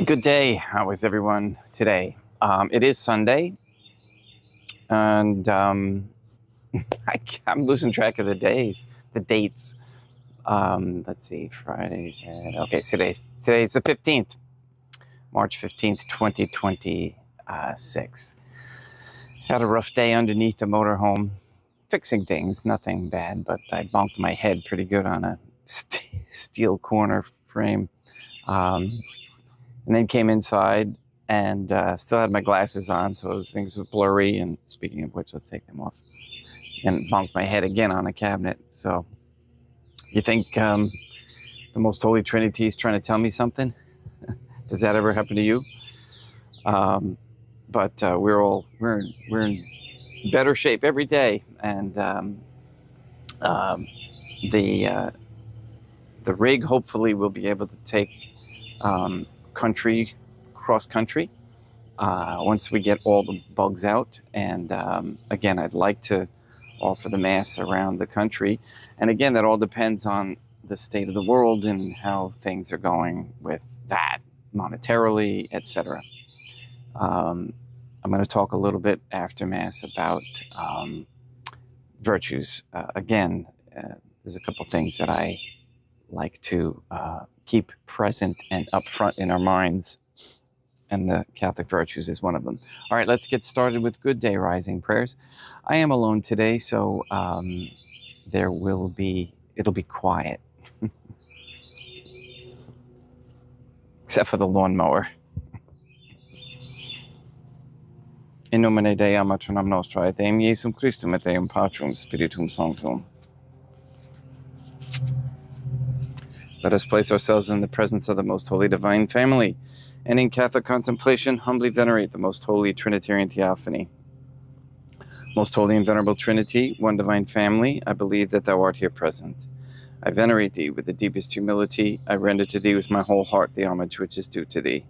Good day. How is everyone today? It is Sunday, and I'm losing track of the dates. Let's see, Friday, Saturday. Okay, today's the 15th, March 15th, 2026. Had a rough day underneath the motorhome, fixing things, nothing bad, but I bumped my head pretty good on a steel corner frame. And then came inside and still had my glasses on, so things were blurry. And speaking of which, let's take them off. And bumped my head again on a cabinet. So you think the Most Holy Trinity is trying to tell me something? Does that ever happen to you? But we're in better shape every day, and the rig hopefully will be able to take cross country once we get all the bugs out. And again, I'd like to offer the Mass around the country. And again, that all depends on the state of the world and how things are going with that monetarily, etc. I'm going to talk a little bit after Mass about virtues. Again, there's a couple things that I like to keep present and up front in our minds, and the Catholic virtues is one of them. All right, let's get started with Good Day Rising prayers. I am alone today, so it'll be quiet, except for the lawnmower. In nomine Dei Matronam Nostra, et Deum Iesum Christum, et Deum Patrum Spiritum Sanctum. Let us place ourselves in the presence of the Most Holy Divine Family, and in Catholic contemplation humbly venerate the Most Holy Trinitarian Theophany. Most Holy and Venerable Trinity, one Divine Family, I believe that Thou art here present. I venerate Thee with the deepest humility. I render to Thee with my whole heart the homage which is due to Thee.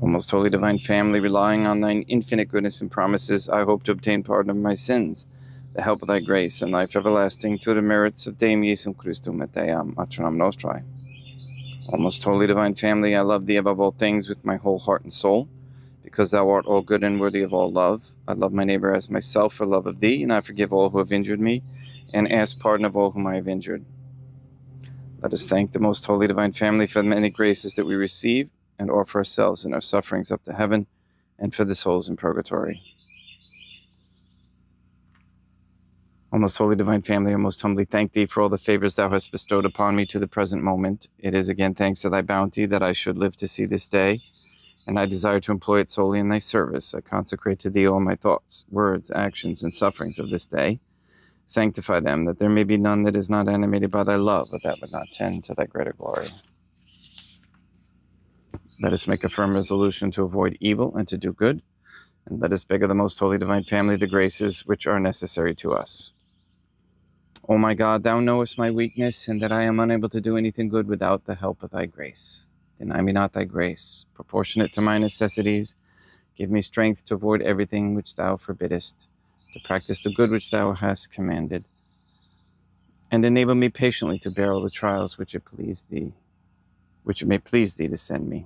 O Most Holy Divine Family, relying on Thine infinite goodness and promises, I hope to obtain pardon of my sins, the help of Thy grace, and life everlasting, through the merits of Deum Iesum Christum et Deum Matronam Nostrae. O Most Holy Divine Family, I love Thee above all things with my whole heart and soul, because Thou art all good and worthy of all love. I love my neighbor as myself for love of Thee, and I forgive all who have injured me, and ask pardon of all whom I have injured. Let us thank the Most Holy Divine Family for the many graces that we receive, and offer ourselves and our sufferings up to heaven, and for the souls in purgatory. O Most Holy Divine Family, I most humbly thank Thee for all the favors Thou hast bestowed upon me to the present moment. It is again thanks to Thy bounty that I should live to see this day, and I desire to employ it solely in Thy service. I consecrate to Thee all my thoughts, words, actions, and sufferings of this day. Sanctify them, that there may be none that is not animated by Thy love, but that would not tend to Thy greater glory. Let us make a firm resolution to avoid evil and to do good, and let us beg of the Most Holy Divine Family the graces which are necessary to us. O my God, Thou knowest my weakness, and that I am unable to do anything good without the help of Thy grace. Deny me not Thy grace, proportionate to my necessities. Give me strength to avoid everything which Thou forbiddest, to practice the good which Thou hast commanded, and enable me patiently to bear all the trials which it may please Thee to send me.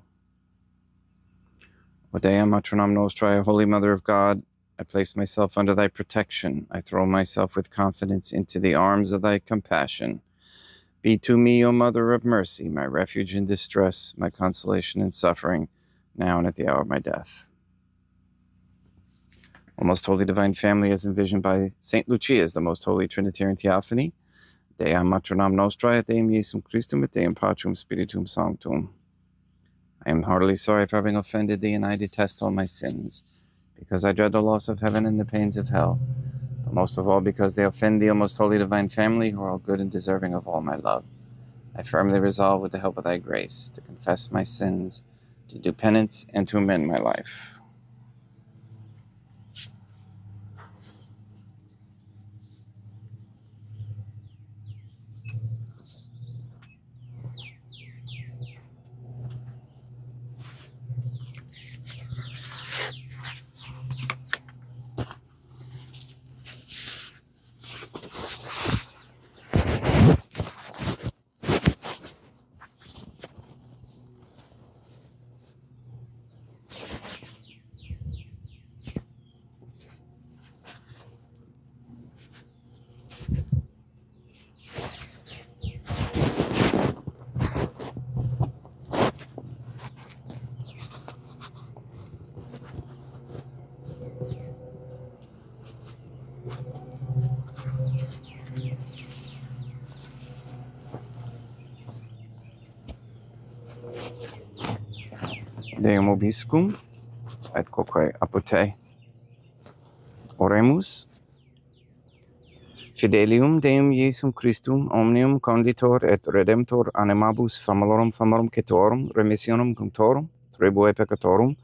O Dea Matronam Nostrae, Holy Mother of God, I place myself under Thy protection. I throw myself with confidence into the arms of Thy compassion. Be to me, O Mother of Mercy, my refuge in distress, my consolation in suffering, now and at the hour of my death. O Most Holy Divine Family, as envisioned by St. Lucia as the Most Holy Trinitarian Theophany, Dea Matronam Nostrae, et Deum Iesum Christum, et Deum Patrum Spiritum Sanctum. I am heartily sorry for having offended Thee, and I detest all my sins, because I dread the loss of heaven and the pains of hell, but most of all because they offend Thee, O Most Holy Divine Family, who are all good and deserving of all my love. I firmly resolve, with the help of Thy grace, to confess my sins, to do penance, and to amend my life. Deum obiscum, et quoque apote. Oremus. Fidelium Deum Iesum Christum, omnium conditor et redemptor animabus famorum cetorum, remissionum cunctorum, tribue peccatorum,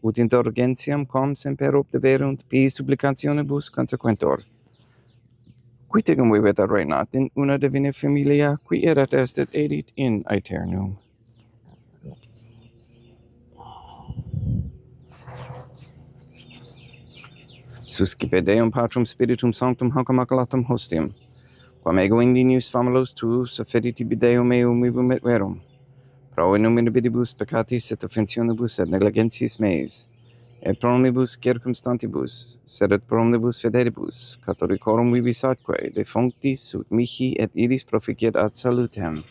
ut indulgentiam quam semper obdeverunt pis supplicationibus consequentor. Qui tegum vivet ad reinat in una divina familia, qui erat est et edit in aeternum. Suscipe Deum Patrum Spiritum Sanctum hoc immaculatum hostium, quam ego indinius famulos tuus affediti Deum meum ibum et verum, pro innumerabilibus peccatis et offensionibus et negligentiis meis, et pro omnibus circumstantibus, sed et pro omnibus fidelibus, catholicorum vivis atque, defunctis ut mihi et iris proficiat ad salutem.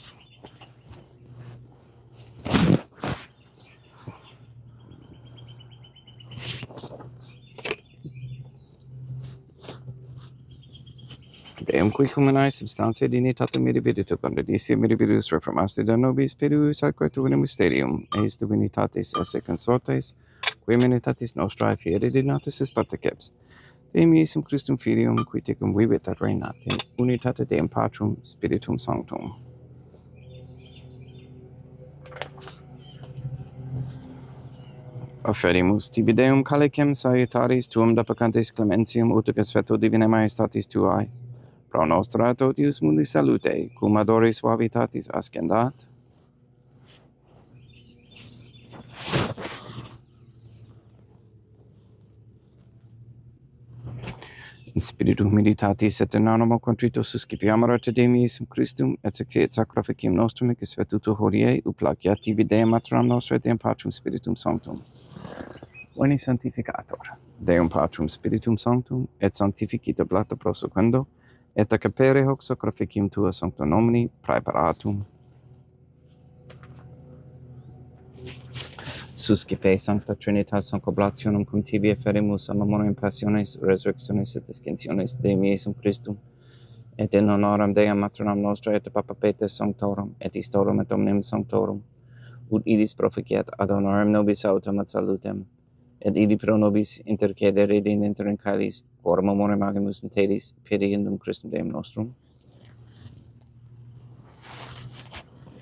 Deum qui humanae substantia dignitate mirabilitur, condeditia mirabilis reformasti da nobis pedus atque tuum mysterium, eis divinitatis esse consortes, qui eminitatis nostrae fieri dignatis est parteceps. Deum Iesum Christum Filium, qui tecum vivit et reinat in unitate Deum Patrum Spiritum Sanctum. Offerimus tibi Deum calicem salutaris tuum deprecantes clementium ut veto divinae majestatis tuae, pro nostra totius mundi salute, cum adore suavitatis ascendat. In spiritu humilitatis et in animo contrito suscipiamur te Deum Iesum Christum, et sacrificium sacrificium nostrum, et svetuto hodie, ut plagiat tibi Deum Maternam nostra et Deum Patrum Spiritum Sanctum. Veni sanctificator, Deum Patrum Spiritum Sanctum, et sanctificita blata prosequendo, et a capere hoc sacrificium tua sancto nomini praeparatum. Suscipe Sancta Trinitas concoblationum cum tibi efferimus a memoriam passiones, resurrectiones et ascensiones Deum Iesum Christum, et in honoram Deum Maternam nostra et Papa Peter Sanctorum, et Istorum et Omnium Sanctorum, ut idis proficiat ad honorem nobis autem ad salutem, et idi pro nobis intercedere in in caelis, quorum amore agimus in tedis, pediendum Christum Deum nostrum.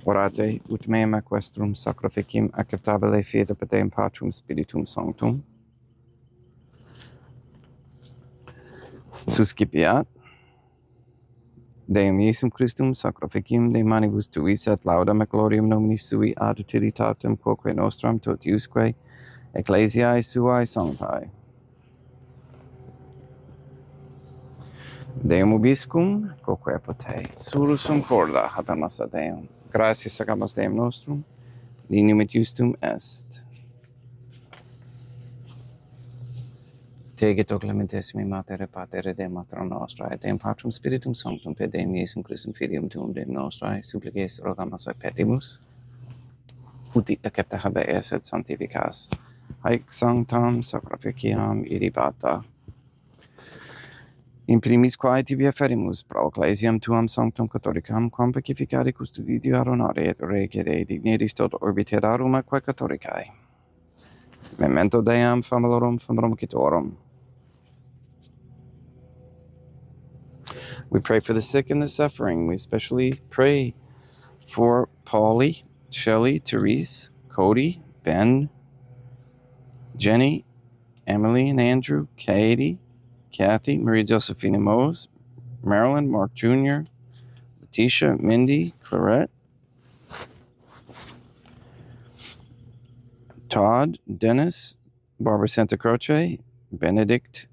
Orate, ut meam equestrum sacrificium acceptabile fiat per Deum Patrum Spiritum Sanctum. Suscipiat Deum Iesum Christum sacrificium de manibus tuis et laudam et gloriam nomini sui ad utilitatem quoque nostram totiusque ecclesiae suae sanctae. Deum obiscum, quoque apote, surusum corda habemus ad Deum. Gratias agamus Deum nostrum, lignum et justum est. Tegit o clementissimi Mater et Pater et Deum Maternam nostra, et Deum Patrum Spiritum Sanctum, per Deum Iesum Christum Filium tuum Deum nostrae, supplices rogamus et petimus, ut accepta habeas et sanctificas, haec sanctam sacrificiam irribata. In primis quae tibi afferimus pro ecclesiam tuam sanctum catholicam, quam pacificare custodidio ad honore et regere dignitis tot orbiterarum atque catholicae. Memento Deum famorum cetorum. We pray for the sick and the suffering. We especially pray for Paulie, Shelley, Therese, Cody, Ben, Jenny, Emily and Andrew, Katie, Kathy, Maria Josephina Mose, Marilyn, Mark Jr., Letitia, Mindy, Clarette, Todd, Dennis, Barbara Santa Croce, Benedict,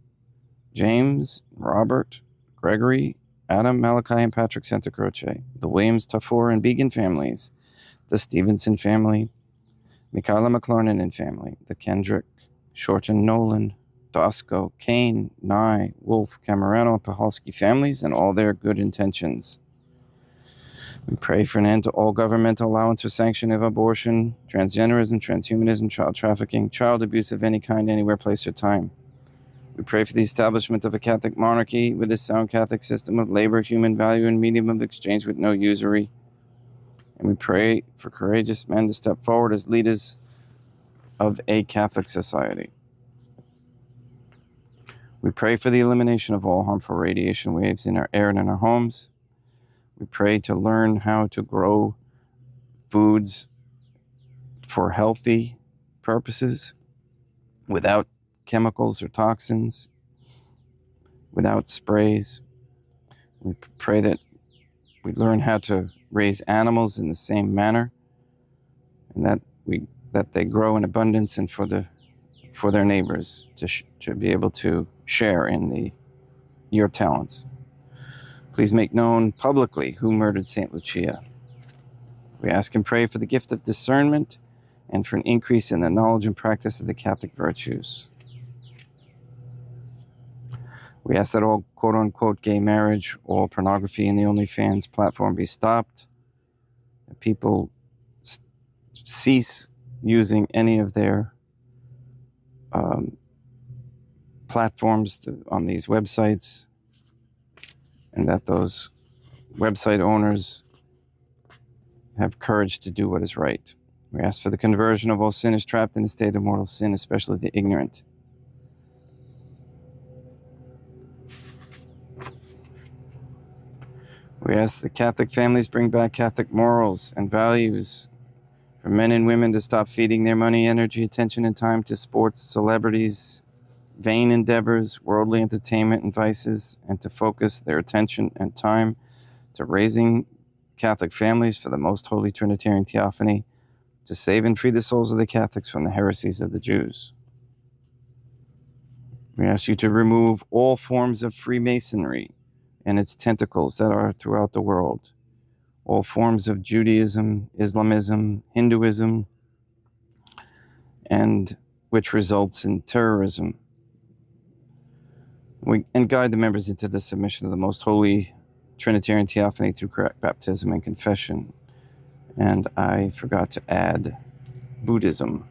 James, Robert, Gregory, Adam, Malachi, and Patrick Santa Croce, the Williams, Tafour, and Began families, the Stevenson family, Michaela McLarnon and family, the Kendrick, Shorten, Nolan, Dosco, Kane, Nye, Wolf, Camerano, and Pahalski families, and all their good intentions. We pray for an end to all governmental allowance or sanction of abortion, transgenderism, transhumanism, child trafficking, child abuse of any kind, anywhere, place, or time. We pray for the establishment of a Catholic monarchy with a sound Catholic system of labor, human value, and medium of exchange with no usury. And we pray for courageous men to step forward as leaders of a Catholic society. We pray for the elimination of all harmful radiation waves in our air and in our homes. We pray to learn how to grow foods for healthy purposes without chemicals or toxins, without sprays. We pray that we learn how to raise animals in the same manner, and that they grow in abundance and for their neighbors to be able to share in your talents. Please make known publicly who murdered St. Lucia. We ask and pray for the gift of discernment and for an increase in the knowledge and practice of the Catholic virtues. We ask that all quote-unquote gay marriage, all pornography in the OnlyFans platform be stopped, that people cease using any of their platforms on these websites, and that those website owners have courage to do what is right. We ask for the conversion of all sinners trapped in a state of mortal sin, especially the ignorant. We ask the Catholic families bring back Catholic morals and values, for men and women to stop feeding their money, energy, attention, and time to sports, celebrities, vain endeavors, worldly entertainment, and vices, and to focus their attention and time to raising Catholic families for the most holy Trinitarian Theophany, to save and free the souls of the Catholics from the heresies of the Jews. We ask you to remove all forms of Freemasonry and its tentacles that are throughout the world, all forms of Judaism, Islamism, Hinduism, and which results in terrorism. And guide the members into the submission of the most holy Trinitarian Theophany through correct baptism and confession. And I forgot to add Buddhism.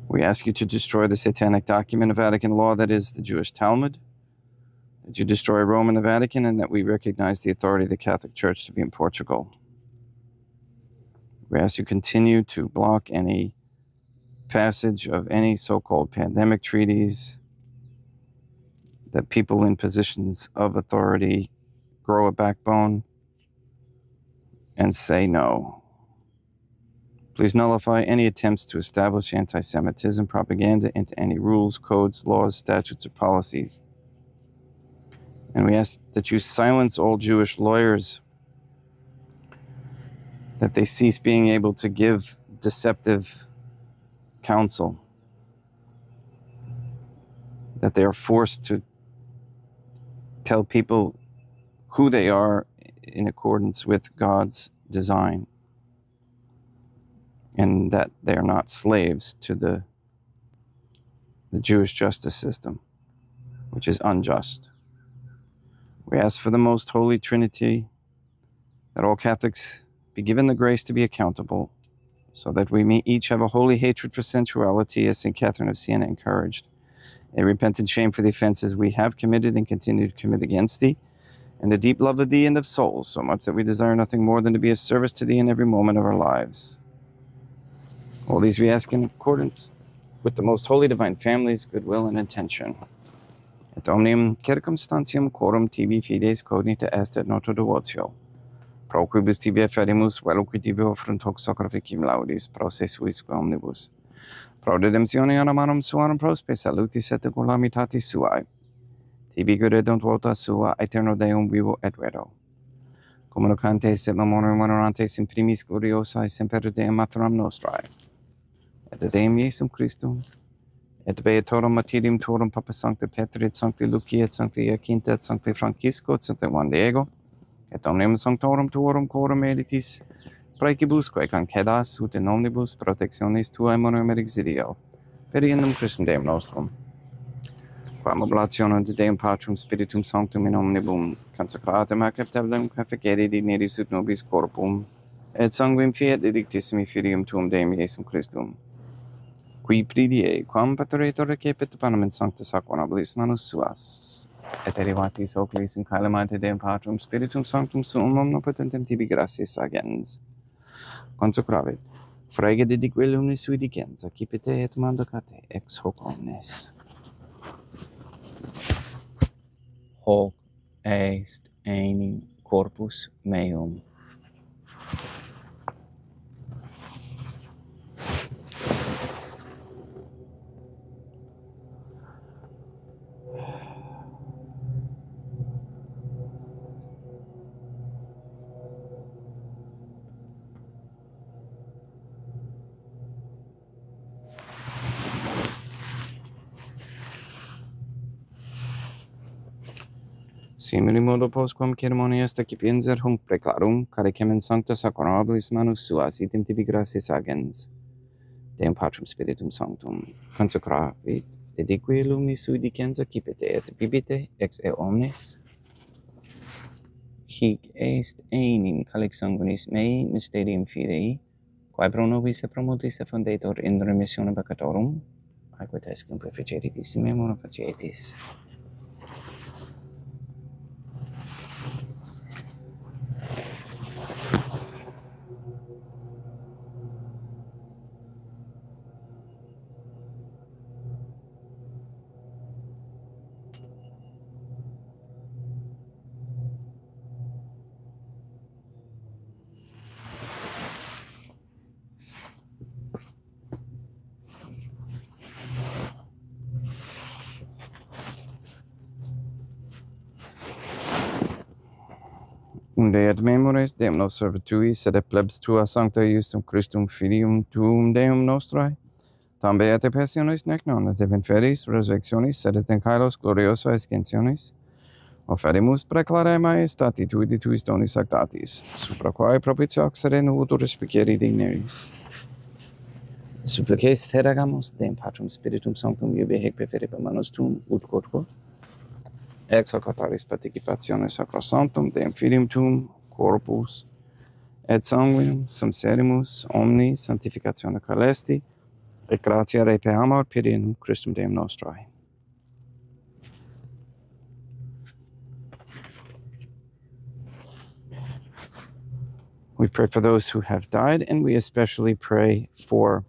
We ask you to destroy the satanic document of Vatican law, that is the Jewish Talmud, that you destroy Rome and the Vatican, and that we recognize the authority of the Catholic Church to be in Portugal. We ask you continue to block any passage of any so-called pandemic treaties, that people in positions of authority grow a backbone and say no. Please nullify any attempts to establish anti-Semitism propaganda into any rules, codes, laws, statutes, or policies. And we ask that you silence all Jewish lawyers, that they cease being able to give deceptive counsel, that they are forced to tell people who they are in accordance with God's design, and that they are not slaves to the Jewish justice system, which is unjust. We ask for the most holy Trinity, that all Catholics be given the grace to be accountable, so that we may each have a holy hatred for sensuality, as St. Catherine of Siena encouraged, a repentant shame for the offenses we have committed and continue to commit against thee, and a deep love of thee and of souls, so much that we desire nothing more than to be of service to thee in every moment of our lives. All these we ask in accordance with the most holy divine family's goodwill and intention. Et omnium circumstantium quorum tibi fides cognita est et nota devotio. Pro quibus tibi ferimus, veloque tibi offrunt hoc sacrificium laudis, pro se suisque omnibus. Pro redemptione animarum suarum prospe salutis et calamitatis suae. Tibi credunt vota sua, aeterno Deum vivo et vero. Communicantes et memoriam honorantes in primis gloriosae semper Deum materam nostrae. Et Deum Iesum Christum, et beatorum martyrium tuorum Papa Sancti Petri, et Sancti Lucia, et Sancti Jacinta, et Sancti Francisco, et Sancti Juan Diego, et omnium sanctorum tuorum quorum meritis, praecibusque concedas ut in omnibus protectionis tuae monuum et exidio, per innum Christum Deum nostrum. Quam oblationem de Deum Patrum Spiritum Sanctum in omnibus consecratum acceptabulum confegere digneris ut nobis corpum, et sanguinem fiat edictissimi filium tuum Deum Iesum Christum, qui pridie, quam pateretur recepit panem in sanctus aqua nobilis manus suas, et derivatis oculis in calamate Deum Patrum Spiritum Sanctum suum omnipotentem tibi gratias agens. Consecravit, frege dedique lunis sui dicens, accipite et mandacate ex hoc omnes. Hoc est enim corpus meum. Simili modo postquam ceremonia est accipienser hunc preclarum, carecem in sancta sacrabilis manus suas, item tibi gratias agens. Deum Patrum Spiritum Sanctum, consecravit, dedique lumis sui dicens accipite et bibite ex eo omnes. Hic est enim calix sanguinis mei mysterium fidei, quae pro nobis et pro multis effundetur in remissione peccatorum, aequo tescum preficeritis memora facietis. Unde et memores Deum nos servitui, sed et plebs tua sancta iustum Christum filium tuum Deum nostrae, tam beate passionis nec non, et inferis resurrectionis, sed et in caelos gloriosa escensionis, oferimus preclare maestati tui de tuis donis actatis, supra quae propitio accere nuutur respicieri digneris. Supplices te regamus Deum Patrum Spiritum Sanctum iube hec preferibus manus tuum ut quodquo, ex hoc altaris participationis sacrosanctum Deum Filium tuum, corpus et sanguinum sumpserimus omni sanctificatione caelesti, et gratia repeamur pedienum Christum Deum nostrae. We pray for those who have died, and we especially pray for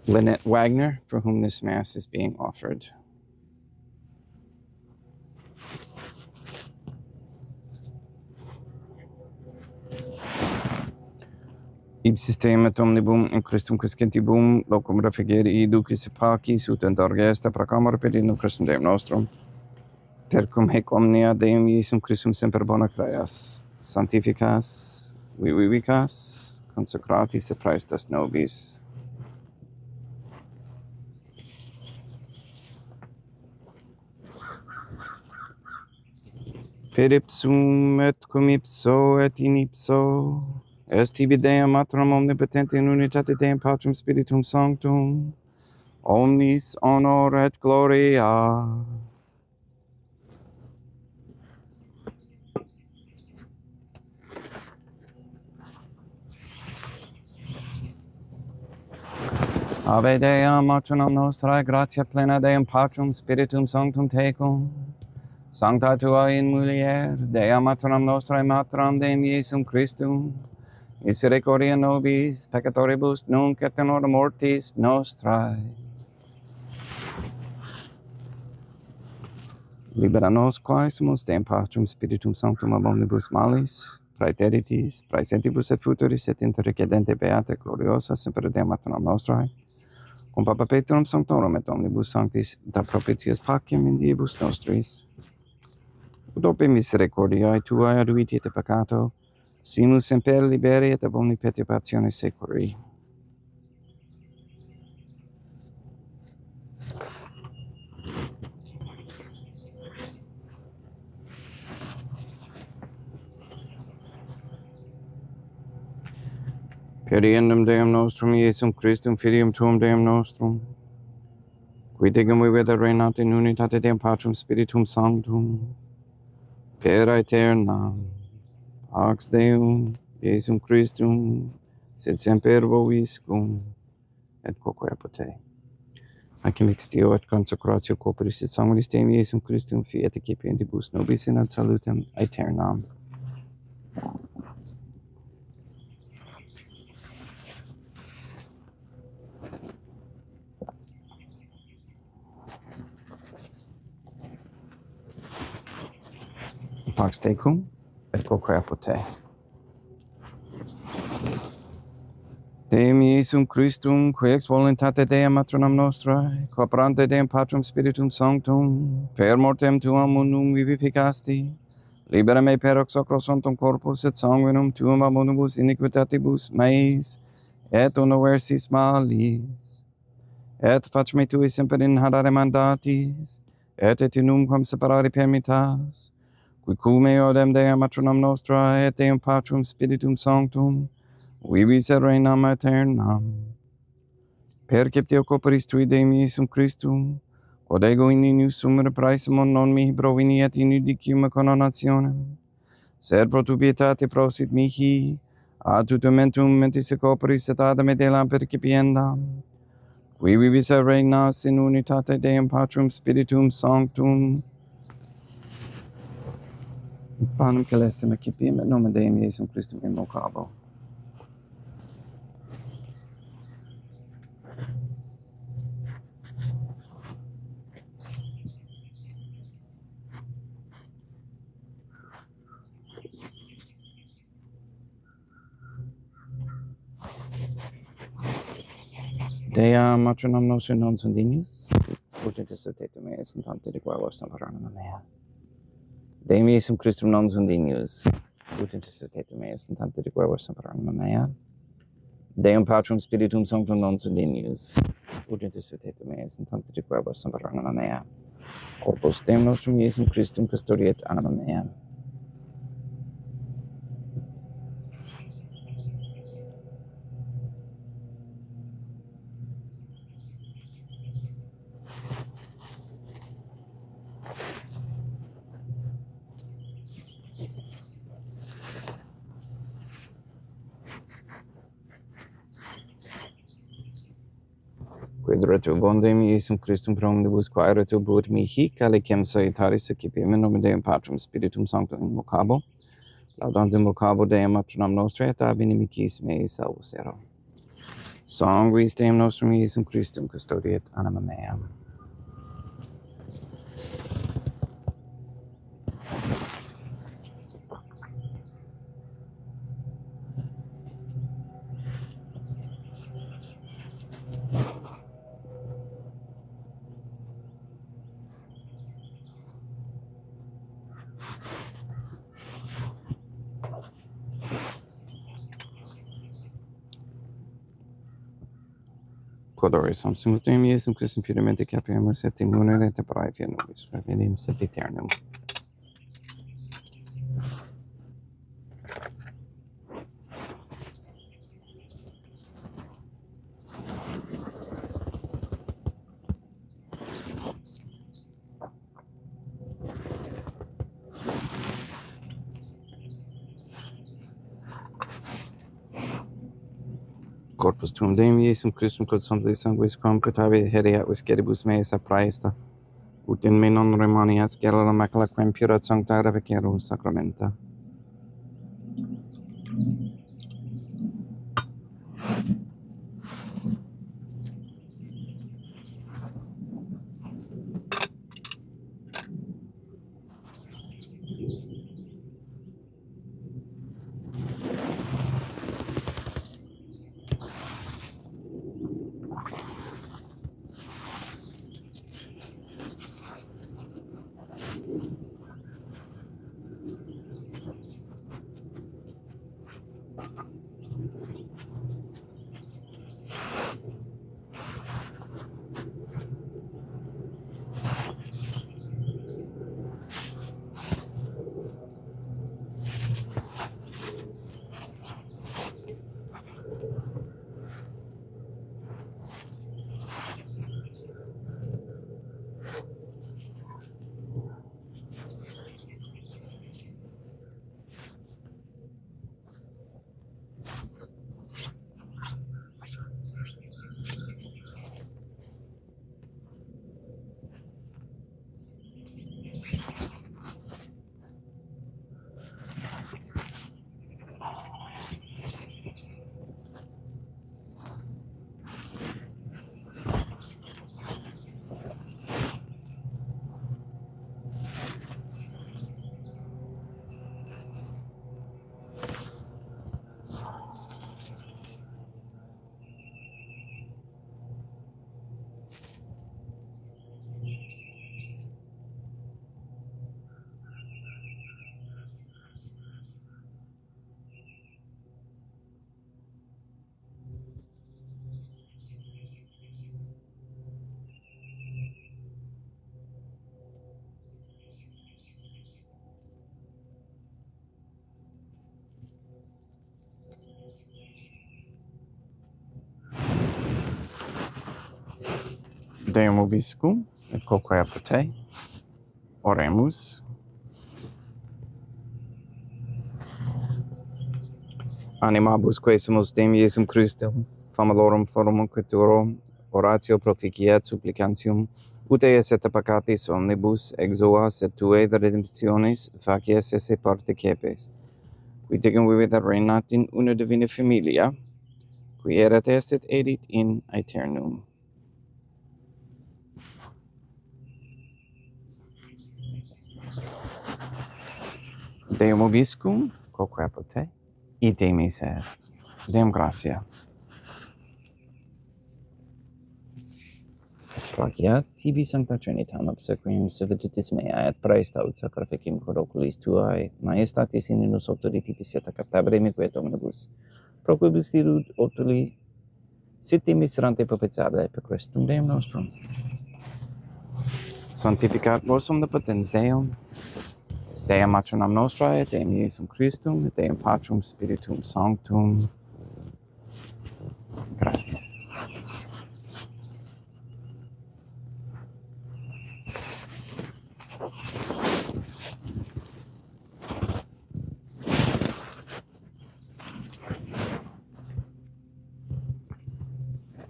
Lynette Wagner, for whom this Mass is being offered. Ipsis temet omnibum in Christum quiscentibum, locum refugere ducis pacis, ut endargesta procamur pedienum Christum Deum nostrum, per cum hec omnia Deum Iesum Christum semper bona creas, sanctificas, vivicas, consecratis et praestas nobis. Per ipsum et cum ipso et in ipso, est tibi Deum Matram omnipotente in unitate Deum Patrum Spiritum Sanctum, omnis honor et gloria. Ave Deum matronam nostrae, gratia plena Deum Patrum Spiritum Sanctum tecum, sancta tua in mulier, Deum matronam nostrae, matram Deum Iesum Christum, misericordia nobis, peccatoribus, nunc et in hora mortis nostrae. Libera nos quae sumus Deum Patrum Spiritum Sanctum ab omnibus malis, praeteritis, praesentibus et futuris et interrecedente beata gloriosa semper Deum matronam nostrae, cum Papa Petrum Sanctorum et omnibus sanctis da propitius pacem in diebus nostris, ut ope misericordiae tuae aduiti et peccato, simus semper liberi et ab omni perturbationis securi. Pediendum Deum nostrum Iesum Christum Filium tuum Deum nostrum, qui tegum vivet et reinat in unitate Deum Patrum Spiritum Sanctum, per aeternam, pax Deum, Iesum Christum, sed semper vobiscum, et quoque apud te. Acem extio et consecratio corporis et sanguinis Deum Iesum Christum fiat ecipientibus nobis in ad salutem aeternam. Pax tecum et quoque te. Deum Iesum Christum, qui ex voluntate Dei matronam nostrae, cooperante Deum Patrum Spiritum Sanctum, per mortem tuam unum vivificasti, libera me per ex sacro sanctum corpus et sanguinum tuum amonibus iniquitatibus meis, et honoversis malis, et fac me tui semper inhadare mandatis, et inum quam separare permittas, qui cum eodem Deum matronam nostrae, et Deum Patrum Spiritum Sanctum, vivis et reinam aeternam. Perceptio corporis tui Deum Iesum Christum, quod ego in inius sumere praesimon non mihi provini et inudicium coronationem, sed pro tu pietate prosit mihi, ad tutum mentum mentis et corporis et adame delam percipiendam, qui vivis et reinas in unitate Deum Patrum Spiritum Sanctum, panem celestem excipiem et nomen Deum Iesum Christum invocabo. Dea matronam nostri non sunt dignos, ut intercedete me est in tante de quae vos amparanum mea. Deum Iesum Christum non sunt dignos, ut intercedete me est in tante de quae vos amparanum mea. Deum Patrum Spiritum Sanctum non sunt dignos, ut intercedete me est in tante de quae vos amparanum mea. Corpus Deum nostrum Iesum Christum custodiet anima mea. Quid retrobundum Deum Iesum Christum pro omnibus quae retrobuit mihi, calicem salutaris excipiem in nomen Deum Patrum Spiritum Sanctum invocabo, laudans invocabo Deum matronam nostrae et ab inimicis mei salvus ero. Sanguis Deum nostrum Iesum Christum custodiet anima mea. Quodore samsimus Deum Iesum Christum puramente capiamus et immunere et temperae fiat nobis, revenim sempiternum. Corpus tuum Deum Iesum Christum quod sancti sanguis quam putavi heriat visceribus meis a praesta, ut in me non remaniat scella la macula quem purat sancta revocerunt sacramenta. Deum vobiscum, et quoque apud te. Oremus. Animabus quae sumus Deum Iesum Christum, famalorum forum unquiturum, oratio proficiat supplicantium, ut eis et peccatis omnibus exoas et tuae de redemptionis facies esse participes, qui tegum vive that reinat in una divina familia, qui erat est et edit in aeternum. Deum vobiscum, quoque apud te, ite mis est. Deum gratia. Faciat tibi sancta Trinitam obsequium servitutis mea et praesta ut sacrificium cor oculis tuae majestatis in nus autoriti piseta captabere miquet omnibus proquibus tirud otuli siti miserante propitiabile per Christum Deum nostrum. Sanctificat vos omnipotens Deum, Deum matronam nostrae, et Deum Iesum Christum, et Deum Patrum Spiritum Sanctum. Gracias.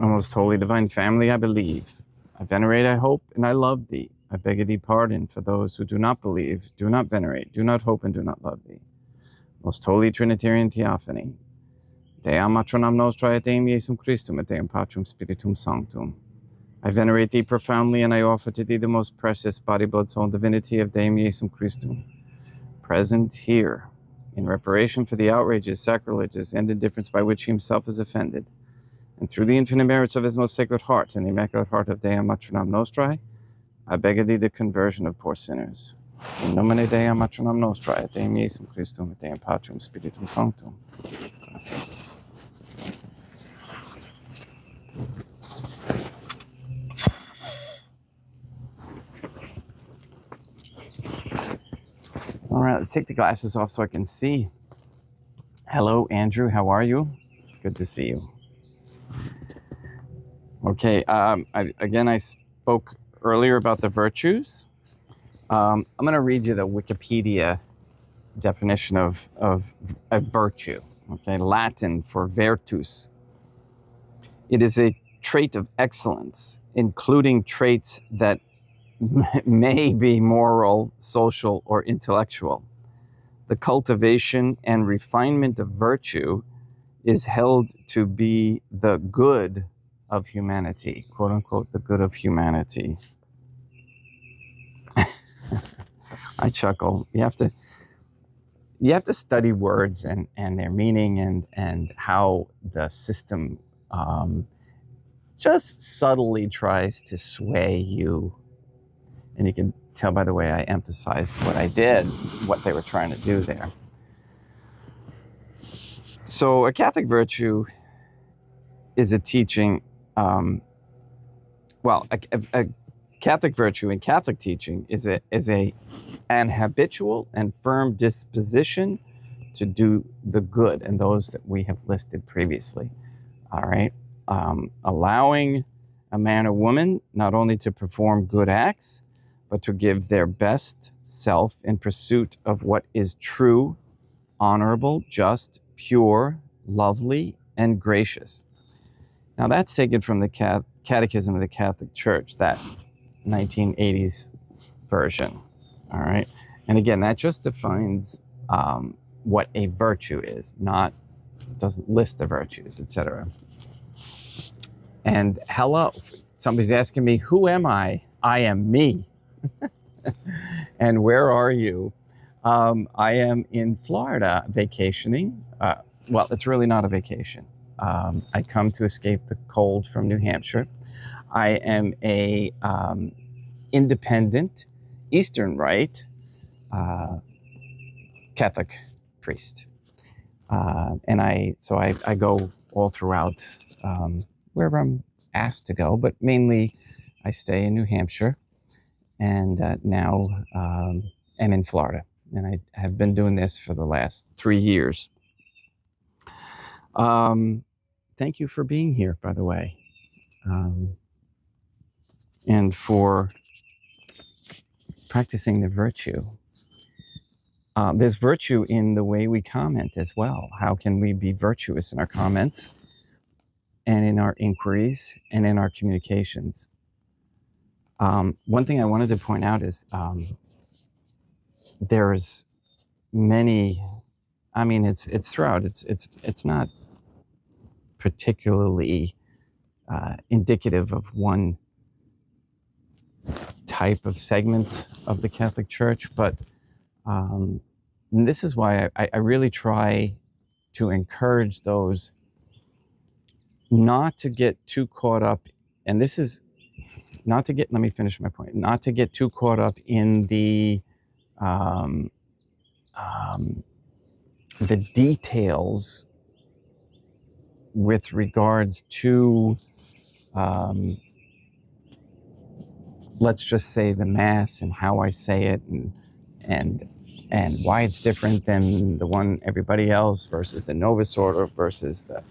O most holy divine family, I believe. I venerate, I hope, and I love thee. I beg of thee pardon for those who do not believe, do not venerate, do not hope, and do not love thee. Most holy Trinitarian Theophany. Deum matronam nostrae et Deum Iesum Christum et Deum Patrum Spiritum Sanctum. I venerate thee profoundly, and I offer to thee the most precious body, blood, soul, and divinity of Deum Iesum Christum, present here, in reparation for the outrages, sacrileges, and indifference by which he himself is offended, and through the infinite merits of his most sacred heart and the immaculate heart of Deum matronam nostrae, I beg of thee the conversion of poor sinners. In nomine Deum matronam nostrae, et Deum Iesum Christum, et Deum Patrum Spiritum Sanctum. Gracias. All right, let's take the glasses off so I can see. Hello, Andrew. How are you? Good to see you. Okay, I spoke earlier about the virtues. I'm going to read you the Wikipedia definition of a virtue. Okay, Latin for virtus. It is a trait of excellence, including traits that may be moral, social, or intellectual. The cultivation and refinement of virtue is held to be the good of humanity, quote unquote, the good of humanity. I chuckle. You have to study words and their meaning and how the system just subtly tries to sway you. And you can tell by the way I emphasized what I did, what they were trying to do there. So a Catholic virtue is a teaching, a Catholic virtue in Catholic teaching is an habitual and firm disposition to do the good, and those that we have listed previously. All right, allowing a man or woman not only to perform good acts, but to give their best self in pursuit of what is true, honorable, just, pure, lovely, and gracious. Now that's taken from the Catechism of the Catholic Church, that 1980s version. All right, and again, that just defines what a virtue is, doesn't list the virtues, etc. And hello, somebody's asking me, who am I? I am me. And where are you? I am in Florida vacationing. Well, it's really not a vacation. I come to escape the cold from New Hampshire. I am a independent, Eastern Rite Catholic priest. And I go all throughout wherever I'm asked to go, but mainly I stay in New Hampshire, and now am in Florida. And I have been doing this for the last 3 years. Thank you for being here, by the way. and for practicing the virtue. There's virtue in the way we comment as well. How can we be virtuous in our comments and in our inquiries and in our communications? One thing I wanted to point out is there's many. I mean, it's throughout. It's not particularly indicative of one type of segment of the Catholic Church, but and this is why I really try to encourage those not to get too caught up, and this is not to get, let me finish my point, not to get too caught up in the details with regards to, let's just say, the Mass and how I say it, and why it's different than the one everybody else versus the Novus Order versus the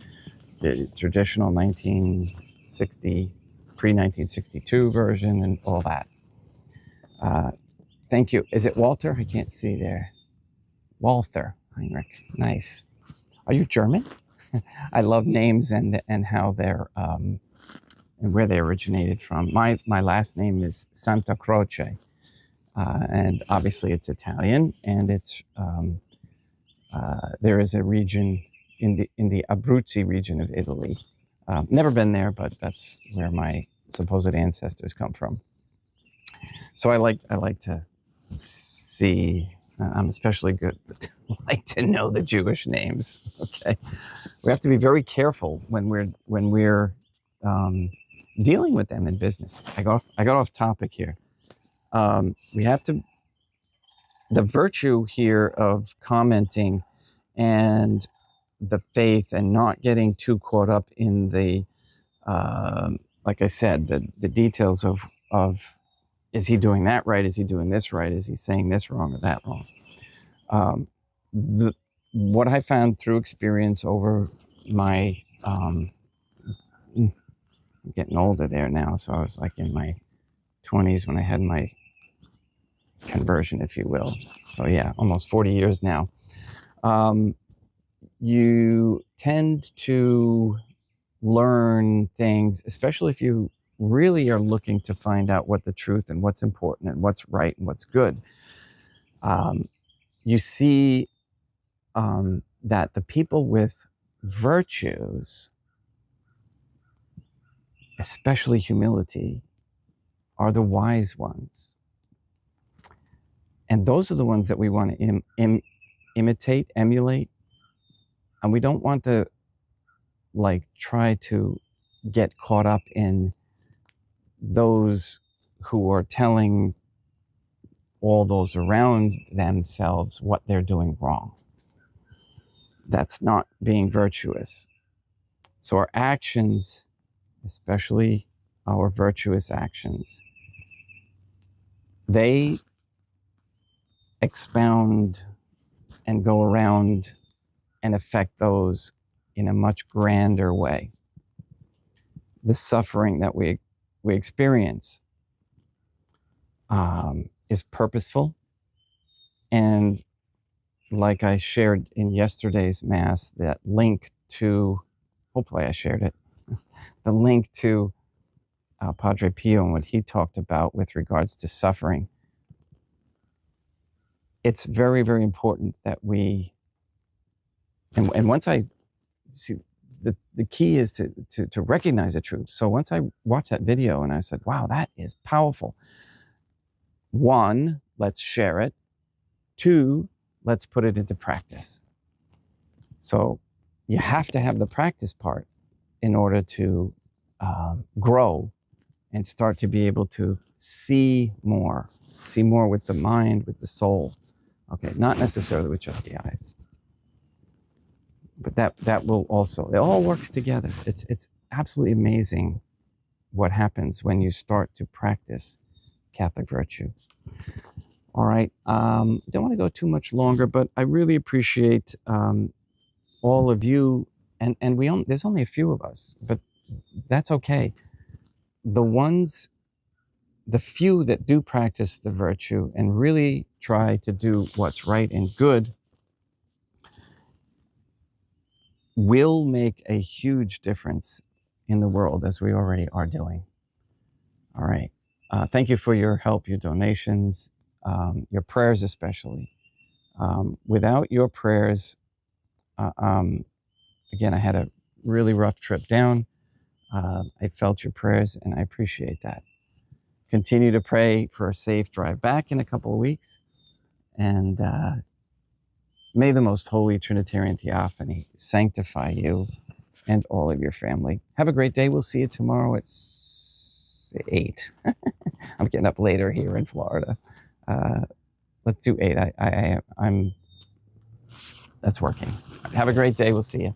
traditional 1960, pre-1962 version and all that. Thank you. Is it Walter? I can't see there. Walter Heinrich. Nice. Are you German? I love names and how they're and where they originated from. My last name is Santa Croce, and obviously it's Italian, and it's there is a region in the Abruzzi region of Italy. Never been there, but that's where my supposed ancestors come from. So I like to see. I'm especially good, but like to know the Jewish names. Okay, we have to be very careful when we're dealing with them in business. I got off topic here. We have to, the virtue here of commenting and the faith and not getting too caught up in the, like I said, the details of is he doing that right? Is he doing this right? Is he saying this wrong or that wrong? What I found through experience over my, I'm getting older there now, so I was like in my 20s when I had my conversion, if you will. So yeah, almost 40 years now. You tend to learn things, especially if you really are looking to find out what the truth and what's important and what's right and what's good. You see that the people with virtues, especially humility, are the wise ones. And those are the ones that we want to imitate, emulate. And we don't want to like try to get caught up in those who are telling all those around themselves what they're doing wrong. That's not being virtuous. So our actions, especially our virtuous actions, they expound and go around and affect those in a much grander way. The suffering that we experience is purposeful, and like I shared in yesterday's Mass, that link to, hopefully I shared it, the link to Padre Pio and what he talked about with regards to suffering. It's very, very important that we, and once I see, the key is to recognize the truth. So once I watched that video and I said, wow, that is powerful. One, let's share it. Two, let's put it into practice. So you have to have the practice part in order to grow and start to be able to see more with the mind, with the soul. Okay, not necessarily with just the eyes. But that will also, it all works together. It's absolutely amazing what happens when you start to practice Catholic virtue. All right, don't want to go too much longer, but I really appreciate all of you, and there's only a few of us, but that's okay. The ones the few that do practice the virtue and really try to do what's right and good will make a huge difference in the world, as we already are doing. All right. Thank you for your help, your donations, your prayers especially. Without your prayers, again, I had a really rough trip down. I felt your prayers, and I appreciate that. Continue to pray for a safe drive back in a couple of weeks. And may the most holy Trinitarian Theophany sanctify you and all of your family. Have a great day. We'll see you tomorrow at 8. I'm getting up later here in Florida. Let's do 8. I'm. That's working. Have a great day. We'll see you.